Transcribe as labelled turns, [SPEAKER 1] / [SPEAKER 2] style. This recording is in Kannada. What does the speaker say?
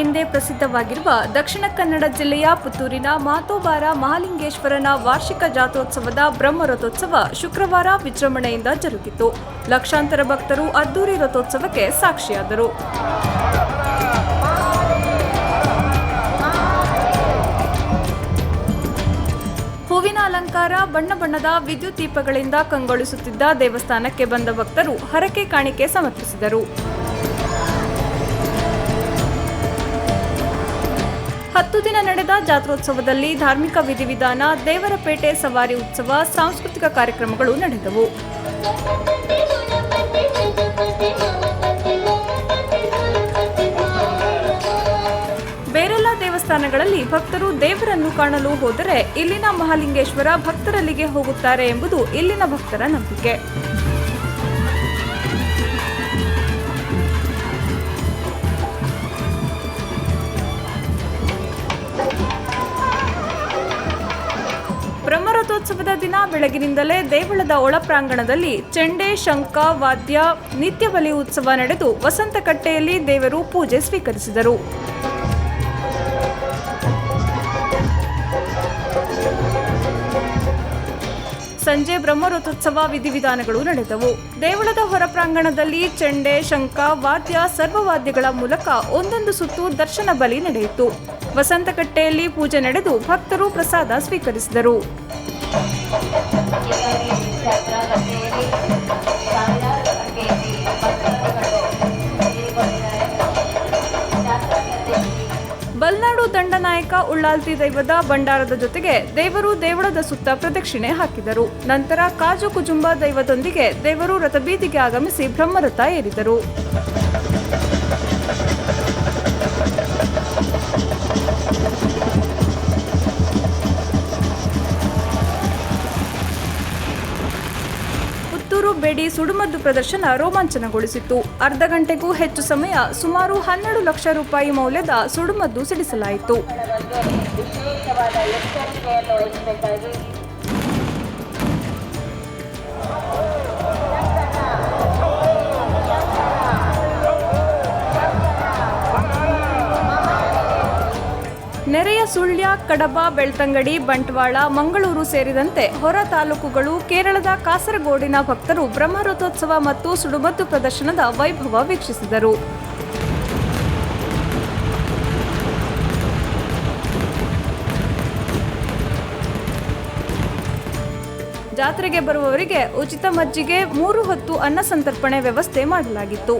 [SPEAKER 1] ಎಂದೇ ಪ್ರಸಿದ್ಧವಾಗಿರುವ ದಕ್ಷಿಣ ಕನ್ನಡ ಜಿಲ್ಲೆಯ ಪುತ್ತೂರಿನ ಮಾತೋಬಾರ ಮಹಾಲಿಂಗೇಶ್ವರನ ವಾರ್ಷಿಕ ಜಾತ್ರೋತ್ಸವದ ಬ್ರಹ್ಮರಥೋತ್ಸವ ಶುಕ್ರವಾರ ವಿಜೃಂಭಣೆಯಿಂದ ಜರುಗಿತು. ಲಕ್ಷಾಂತರ ಭಕ್ತರು ಅದ್ದೂರಿ ರಥೋತ್ಸವಕ್ಕೆ ಸಾಕ್ಷಿಯಾದರು. ಹೂವಿನ ಅಲಂಕಾರ, ಬಣ್ಣ ಬಣ್ಣದ ವಿದ್ಯುತ್ ದೀಪಗಳಿಂದ ಕಂಗೊಳಿಸುತ್ತಿದ್ದ ದೇವಸ್ಥಾನಕ್ಕೆ ಬಂದ ಭಕ್ತರು ಹರಕೆ ಕಾಣಿಕೆ ಸಮರ್ಪಿಸಿದರು. 10 ದಿನ ನಡೆದ ಜಾತ್ರೋತ್ಸವದಲ್ಲಿ ಧಾರ್ಮಿಕ ವಿಧಿವಿಧಾನ, ದೇವರಪೇಟೆ ಸವಾರಿ ಉತ್ಸವ, ಸಾಂಸ್ಕೃತಿಕ ಕಾರ್ಯಕ್ರಮಗಳು ನಡೆದವು. ಬೇರೆಲ್ಲ ದೇವಸ್ಥಾನಗಳಲ್ಲಿ ಭಕ್ತರು ದೇವರನ್ನು ಕಾಣಲು ಹೋದರೆ ಇಲ್ಲಿನ ಮಹಾಲಿಂಗೇಶ್ವರ ಭಕ್ತರಲ್ಲಿಗೆ ಹೋಗುತ್ತಾರೆ ಎಂಬುದು ಇಲ್ಲಿನ ಭಕ್ತರ ನಂಬಿಕೆ. ಬ್ರಹ್ಮರಥೋತ್ಸವದ ದಿನ ಬೆಳಗಿನಿಂದಲೇ ದೇವಳದ ಒಳಪ್ರಾಂಗಣದಲ್ಲಿ ಚೆಂಡೆ, ಶಂಖ, ವಾದ್ಯ, ನಿತ್ಯ ಬಲಿ ಉತ್ಸವ ನಡೆದು ವಸಂತಕಟ್ಟೆಯಲ್ಲಿ ದೇವರು ಪೂಜೆ ಸ್ವೀಕರಿಸಿದರು. ಸಂಜೆ ಬ್ರಹ್ಮರಥೋತ್ಸವ ವಿಧಿವಿಧಾನಗಳು ನಡೆದವು. ದೇವಳದ ಹೊರಪ್ರಾಂಗಣದಲ್ಲಿ ಚೆಂಡೆ, ಶಂಖ, ವಾದ್ಯ, ಸರ್ವವಾದ್ಯಗಳ ಮೂಲಕ ಒಂದೊಂದು ಸುತ್ತು ದರ್ಶನ ಬಲಿ ನಡೆಯಿತು. ವಸಂತಕಟ್ಟೆಯಲ್ಲಿ ಪೂಜೆ ನಡೆದು ಭಕ್ತರು ಪ್ರಸಾದ ಸ್ವೀಕರಿಸಿದರು. ಬಲ್ನಾಡು ದಂಡನಾಯಕ ಉಳ್ಳಾಲ್ತಿ ದೈವದ ಭಂಡಾರದ ಜೊತೆಗೆ ದೇವರು ದೇವಳದ ಸುತ್ತ ಪ್ರದಕ್ಷಿಣೆ ಹಾಕಿದರು. ನಂತರ ಕಾಜು ಕುಜುಂಬ ದೈವದೊಂದಿಗೆ ದೇವರು ರಥಬೀದಿಗೆ ಆಗಮಿಸಿ ಬ್ರಹ್ಮರಥ ಏರಿದರು. ಪುತ್ತೂರು ಬೇಡಿ ಸುಡುಮದ್ದು ಪ್ರದರ್ಶನ ರೋಮಾಂಚನಗೊಳಿಸಿತ್ತು. ಅರ್ಧ ಗಂಟೆಗೂ ಹೆಚ್ಚು ಸಮಯ ಸುಮಾರು 12 ಲಕ್ಷ ರೂಪಾಯಿ ಮೌಲ್ಯದ ಸುಡುಮದ್ದು ಸಿಡಿಸಲಾಯಿತು. ನೆರೆಯ ಸುಳ್ಯ, ಕಡಬ, ಬೆಳ್ತಂಗಡಿ, ಬಂಟ್ವಾಳ, ಮಂಗಳೂರು ಸೇರಿದಂತೆ ಹೊರ ತಾಲೂಕುಗಳು, ಕೇರಳದ ಕಾಸರಗೋಡಿನ ಭಕ್ತರು ಬ್ರಹ್ಮರಥೋತ್ಸವ ಮತ್ತು ಸುಡುಮದ್ದು ಪ್ರದರ್ಶನದ ವೈಭವ ವೀಕ್ಷಿಸಿದರು. ಜಾತ್ರೆಗೆ ಬರುವವರಿಗೆ ಉಚಿತ ಮಜ್ಜಿಗೆ, 3 ಹೊತ್ತು ಅನ್ನ ಸಂತರ್ಪಣೆ ವ್ಯವಸ್ಥೆ ಮಾಡಲಾಗಿತ್ತು.